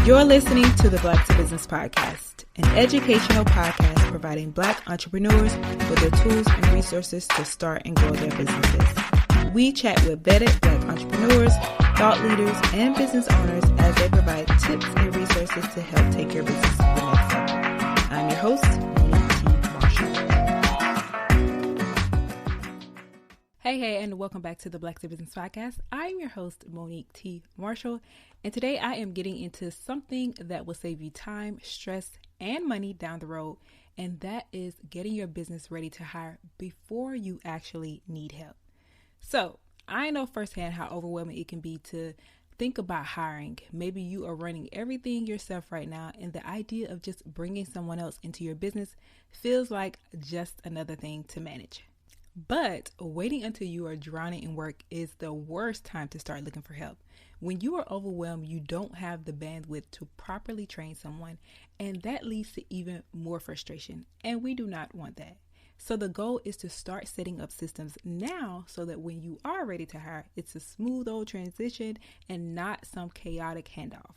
You're listening to the Black to Business Podcast, an educational podcast providing Black entrepreneurs with the tools and resources to start and grow their businesses. We chat with vetted Black entrepreneurs, thought leaders, and business owners as they provide tips and resources to help take your business to the next level. I'm your host, Monique T. Marshall. Hey, and welcome back to the Black to Business Podcast. I'm your host, Monique T. Marshall. And today I am getting into something that will save you time, stress, and money down the road. And that is getting your business ready to hire before you actually need help. So I know firsthand how overwhelming it can be to think about hiring. Maybe you are running everything yourself right now, and the idea of just bringing someone else into your business feels like just another thing to manage. But waiting until you are drowning in work is the worst time to start looking for help. When you are overwhelmed, you don't have the bandwidth to properly train someone, and that leads to even more frustration, and we do not want that. So the goal is to start setting up systems now so that when you are ready to hire, it's a smooth old transition and not some chaotic handoff.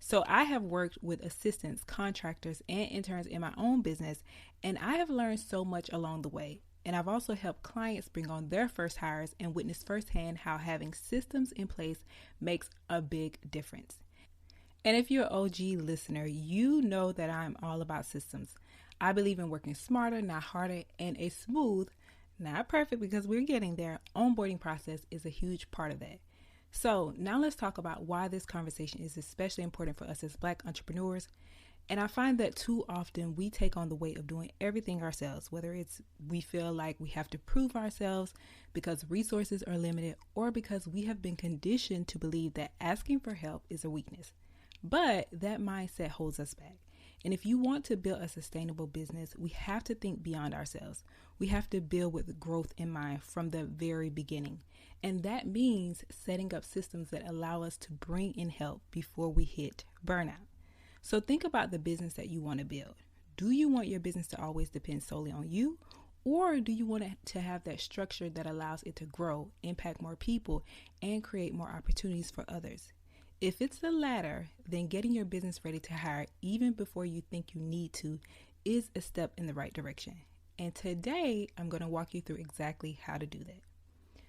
So I have worked with assistants, contractors, and interns in my own business, and I have learned so much along the way. And I've also helped clients bring on their first hires and witness firsthand how having systems in place makes a big difference. And if you're an OG listener, you know that I'm all about systems. I believe in working smarter, not harder, and a smooth, not perfect because we're getting there, onboarding process is a huge part of that. So now let's talk about why this conversation is especially important for us as Black entrepreneurs. And I find that too often we take on the weight of doing everything ourselves, whether it's we feel like we have to prove ourselves because resources are limited or because we have been conditioned to believe that asking for help is a weakness. But that mindset holds us back. And if you want to build a sustainable business, we have to think beyond ourselves. We have to build with growth in mind from the very beginning. And that means setting up systems that allow us to bring in help before we hit burnout. So think about the business that you want to build. Do you want your business to always depend solely on you? Or do you want to have that structure that allows it to grow, impact more people, and create more opportunities for others? If it's the latter, then getting your business ready to hire even before you think you need to is a step in the right direction. And today, I'm going to walk you through exactly how to do that.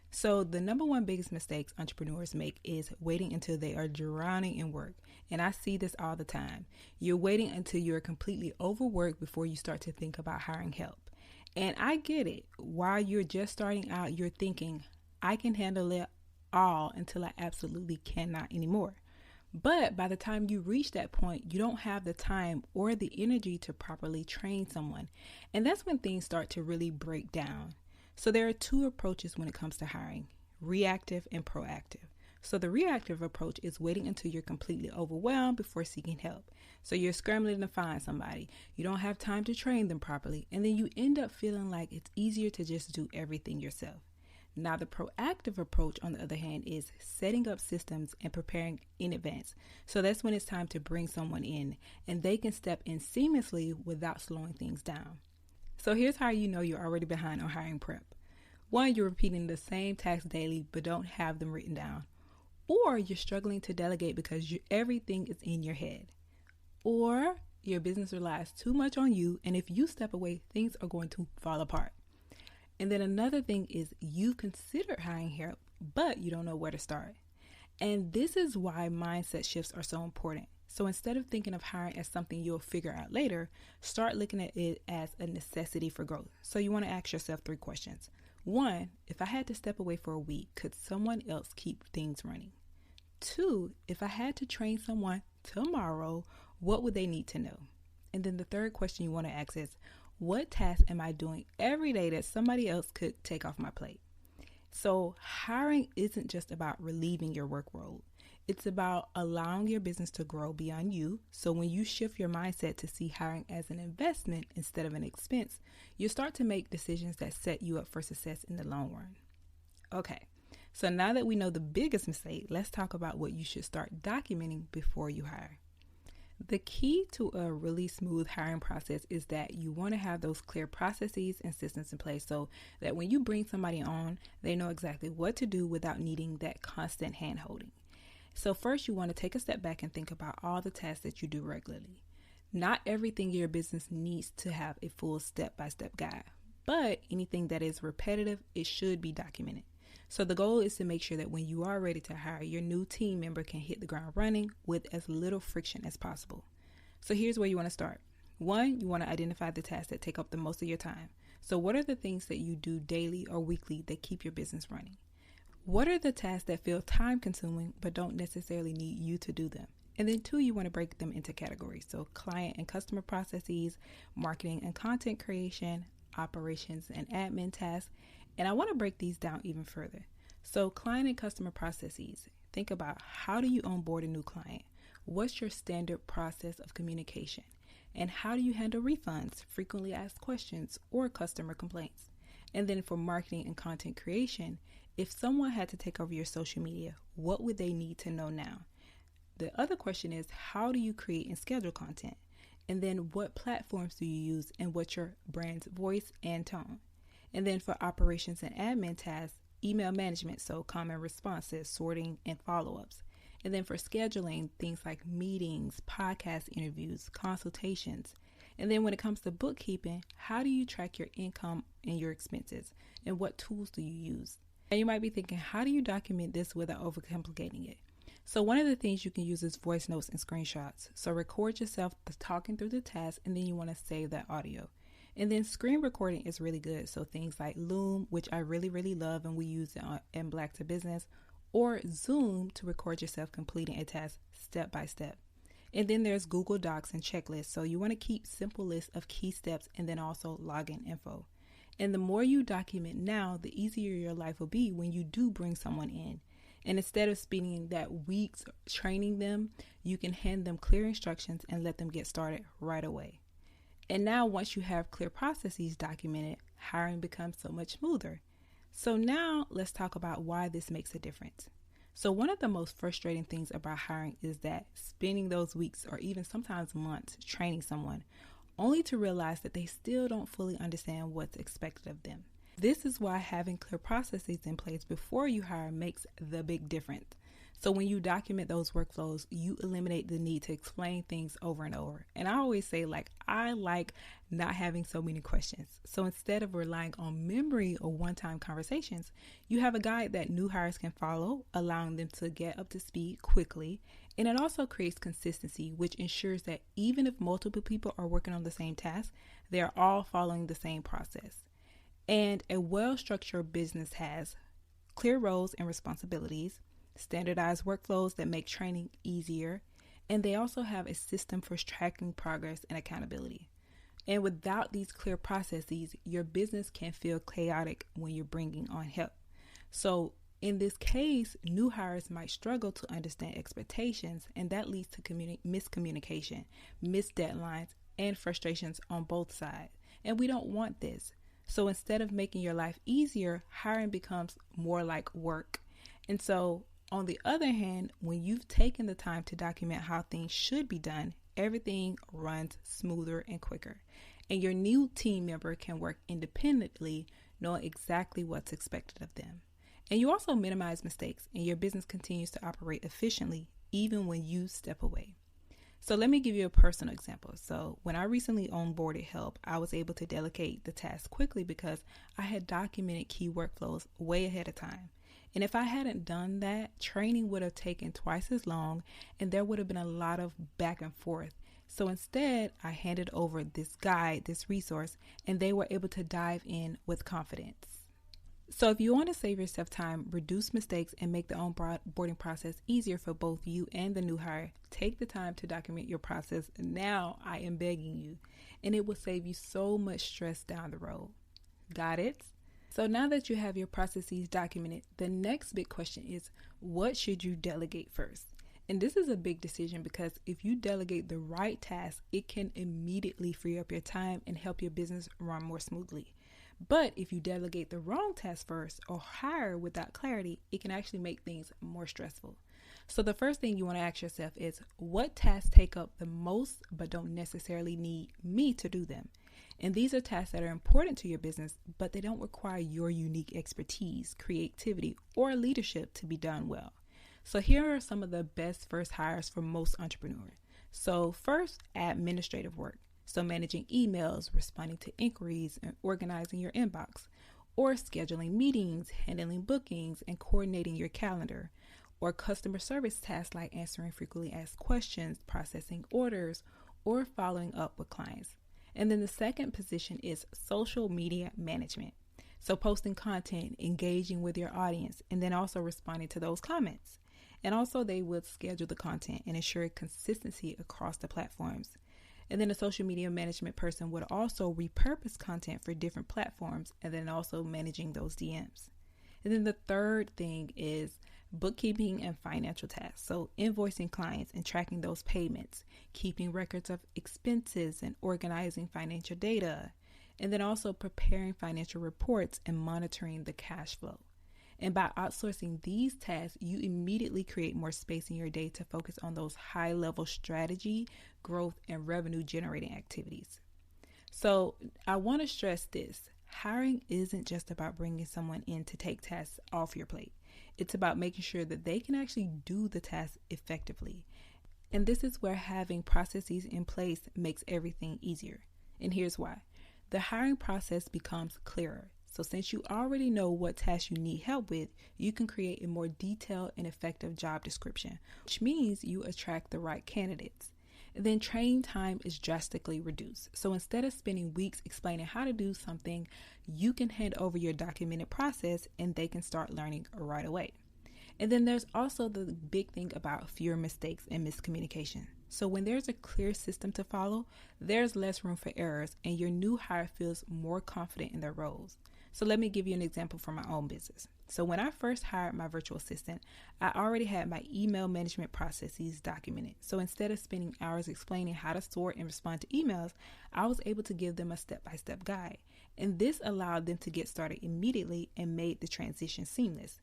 So the number one biggest mistakes entrepreneurs make is waiting until they are drowning in work. And I see this all the time. You're waiting until you're completely overworked before you start to think about hiring help. And I get it. While you're just starting out, you're thinking, I can handle it all until I absolutely cannot anymore. But by the time you reach that point, you don't have the time or the energy to properly train someone. And that's when things start to really break down. So there are two approaches when it comes to hiring, reactive and proactive. So the reactive approach is waiting until you're completely overwhelmed before seeking help. So you're scrambling to find somebody. You don't have time to train them properly. And then you end up feeling like it's easier to just do everything yourself. Now, the proactive approach, on the other hand, is setting up systems and preparing in advance. So that's when it's time to bring someone in and they can step in seamlessly without slowing things down. So here's how you know you're already behind on hiring prep. One, you're repeating the same tasks daily but don't have them written down. Or you're struggling to delegate because everything is in your head. Or your business relies too much on you, and if you step away, things are going to fall apart. And then another thing is you considered hiring help, but you don't know where to start. And this is why mindset shifts are so important. So instead of thinking of hiring as something you'll figure out later, start looking at it as a necessity for growth. So you want to ask yourself 3 questions. 1, if I had to step away for a week, could someone else keep things running? 2, if I had to train someone tomorrow, what would they need to know? And then the third question you want to ask is, what tasks am I doing every day that somebody else could take off my plate? So hiring isn't just about relieving your workload. It's about allowing your business to grow beyond you. So when you shift your mindset to see hiring as an investment instead of an expense, you start to make decisions that set you up for success in the long run. Okay, so now that we know the biggest mistake, let's talk about what you should start documenting before you hire. The key to a really smooth hiring process is that you want to have those clear processes and systems in place so that when you bring somebody on, they know exactly what to do without needing that constant hand-holding. So first, you want to take a step back and think about all the tasks that you do regularly. Not everything in your business needs to have a full step-by-step guide, but anything that is repetitive, it should be documented. So the goal is to make sure that when you are ready to hire, your new team member can hit the ground running with as little friction as possible. So here's where you want to start. 1, you want to identify the tasks that take up the most of your time. So what are the things that you do daily or weekly that keep your business running? What are the tasks that feel time consuming but don't necessarily need you to do them? And then 2, you want to break them into categories. So client and customer processes, marketing and content creation, operations and admin tasks. And I want to break these down even further. So client and customer processes, think about how do you onboard a new client? What's your standard process of communication? And how do you handle refunds, frequently asked questions, or customer complaints? And then for marketing and content creation, if someone had to take over your social media, what would they need to know now? The other question is, how do you create and schedule content? And then what platforms do you use and what's your brand's voice and tone? And then for operations and admin tasks, email management, so common responses, sorting, and follow-ups. And then for scheduling, things like meetings, podcast interviews, consultations. And then when it comes to bookkeeping, how do you track your income and your expenses? And what tools do you use? And you might be thinking, how do you document this without overcomplicating it? So one of the things you can use is voice notes and screenshots. So record yourself talking through the task, and then you want to save that audio. And then screen recording is really good. So things like Loom, which I really love and we use it in Black to Business, or Zoom to record yourself completing a task step by step. And then there's Google Docs and checklists. So you want to keep simple lists of key steps and then also login info. And the more you document now, the easier your life will be when you do bring someone in. And instead of spending that weeks training them, you can hand them clear instructions and let them get started right away. And now once you have clear processes documented, hiring becomes so much smoother. So now let's talk about why this makes a difference. So one of the most frustrating things about hiring is that spending those weeks or even sometimes months training someone only to realize that they still don't fully understand what's expected of them. This is why having clear processes in place before you hire makes the big difference. So when you document those workflows, you eliminate the need to explain things over and over. And I always say, I like not having so many questions. So instead of relying on memory or one-time conversations, you have a guide that new hires can follow, allowing them to get up to speed quickly. And it also creates consistency, which ensures that even if multiple people are working on the same task, they are all following the same process. And a well-structured business has clear roles and responsibilities, standardized workflows that make training easier, and they also have a system for tracking progress and accountability. And without these clear processes, your business can feel chaotic when you're bringing on help. So in this case, new hires might struggle to understand expectations, and that leads to miscommunication, missed deadlines, and frustrations on both sides. And we don't want this. So instead of making your life easier, hiring becomes more like work. And so on the other hand, when you've taken the time to document how things should be done, everything runs smoother and quicker. And your new team member can work independently, knowing exactly what's expected of them. And you also minimize mistakes, and your business continues to operate efficiently even when you step away. So let me give you a personal example. So when I recently onboarded help, I was able to delegate the task quickly because I had documented key workflows way ahead of time. And if I hadn't done that, training would have taken twice as long and there would have been a lot of back and forth. So instead, I handed over this guide, this resource, and they were able to dive in with confidence. So if you want to save yourself time, reduce mistakes, and make the onboarding process easier for both you and the new hire, take the time to document your process. Now I am begging you, and it will save you so much stress down the road. Got it? So now that you have your processes documented, the next big question is, what should you delegate first? And this is a big decision because if you delegate the right task, it can immediately free up your time and help your business run more smoothly. But if you delegate the wrong task first or hire without clarity, it can actually make things more stressful. So the first thing you want to ask yourself is, what tasks take up the most but don't necessarily need me to do them? And these are tasks that are important to your business, but they don't require your unique expertise, creativity, or leadership to be done well. So here are some of the best first hires for most entrepreneurs. So first, administrative work. So managing emails, responding to inquiries, and organizing your inbox, or scheduling meetings, handling bookings, and coordinating your calendar, or customer service tasks like answering frequently asked questions, processing orders, or following up with clients. And then the second position is social media management. So posting content, engaging with your audience, and then also responding to those comments. And also they would schedule the content and ensure consistency across the platforms. And then a social media management person would also repurpose content for different platforms and then also managing those DMs. And then the third thing is bookkeeping and financial tasks. So invoicing clients and tracking those payments, keeping records of expenses and organizing financial data, and then also preparing financial reports and monitoring the cash flow. And by outsourcing these tasks, you immediately create more space in your day to focus on those high-level strategy, growth, and revenue-generating activities. So I want to stress this. Hiring isn't just about bringing someone in to take tasks off your plate. It's about making sure that they can actually do the task effectively. And this is where having processes in place makes everything easier. And here's why. The hiring process becomes clearer. So since you already know what tasks you need help with, you can create a more detailed and effective job description, which means you attract the right candidates. And then training time is drastically reduced. So instead of spending weeks explaining how to do something, you can hand over your documented process and they can start learning right away. And then there's also the big thing about fewer mistakes and miscommunication. So when there's a clear system to follow, there's less room for errors and your new hire feels more confident in their roles. So let me give you an example from my own business. So when I first hired my virtual assistant, I already had my email management processes documented. So instead of spending hours explaining how to sort and respond to emails, I was able to give them a step-by-step guide. And this allowed them to get started immediately and made the transition seamless.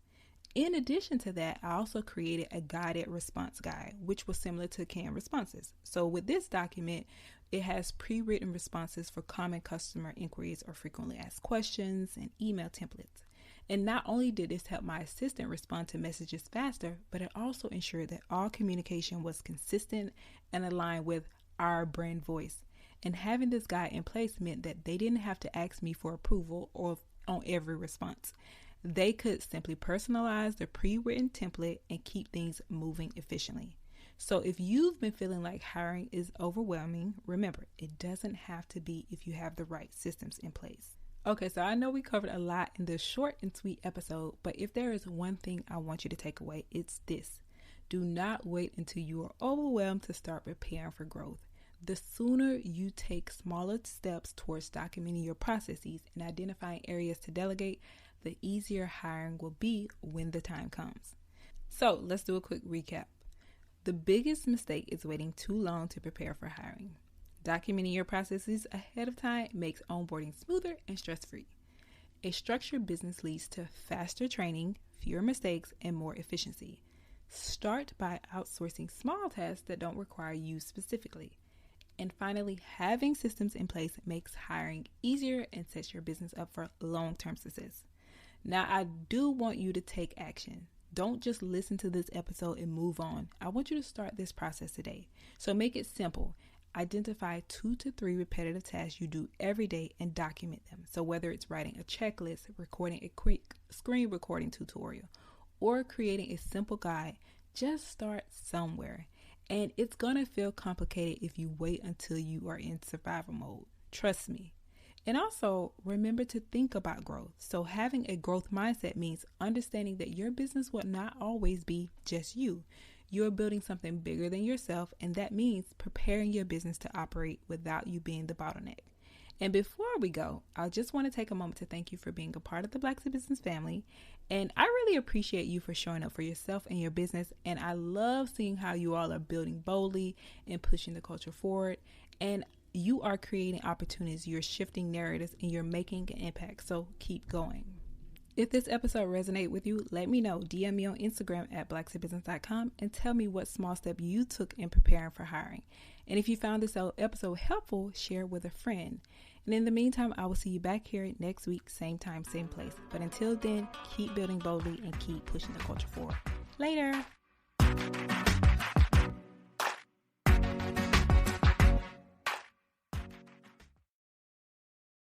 In addition to that, I also created a guided response guide, which was similar to canned responses. So with this document, it has pre-written responses for common customer inquiries or frequently asked questions and email templates. And not only did this help my assistant respond to messages faster, but it also ensured that all communication was consistent and aligned with our brand voice. And having this guide in place meant that they didn't have to ask me for approval or on every response. They could simply personalize the pre-written template and keep things moving efficiently. So if you've been feeling like hiring is overwhelming, remember, it doesn't have to be if you have the right systems in place. Okay, so I know we covered a lot in this short and sweet episode, but if there is one thing I want you to take away, it's this. Do not wait until you are overwhelmed to start preparing for growth. The sooner you take smaller steps towards documenting your processes and identifying areas to delegate, the easier hiring will be when the time comes. So let's do a quick recap. The biggest mistake is waiting too long to prepare for hiring. Documenting your processes ahead of time makes onboarding smoother and stress-free. A structured business leads to faster training, fewer mistakes, and more efficiency. Start by outsourcing small tasks that don't require you specifically. And finally, having systems in place makes hiring easier and sets your business up for long-term success. Now, I do want you to take action. Don't just listen to this episode and move on. I want you to start this process today. So make it simple. Identify 2 to 3 repetitive tasks you do every day and document them. So whether it's writing a checklist, recording a quick screen recording tutorial, or creating a simple guide, just start somewhere. And it's going to feel complicated if you wait until you are in survival mode. Trust me. And also remember to think about growth. So having a growth mindset means understanding that your business will not always be just you. You're building something bigger than yourself, and that means preparing your business to operate without you being the bottleneck. And before we go, I just want to take a moment to thank you for being a part of the Black Tip Business family. And I really appreciate you for showing up for yourself and your business. And I love seeing how you all are building boldly and pushing the culture forward. And you are creating opportunities, you're shifting narratives, and you're making an impact. So keep going. If this episode resonated with you, let me know. DM me on Instagram at blacktipbusiness.com and tell me what small step you took in preparing for hiring. And if you found this episode helpful, share it with a friend. And in the meantime, I will see you back here next week, same time, same place. But until then, keep building boldly and keep pushing the culture forward. Later.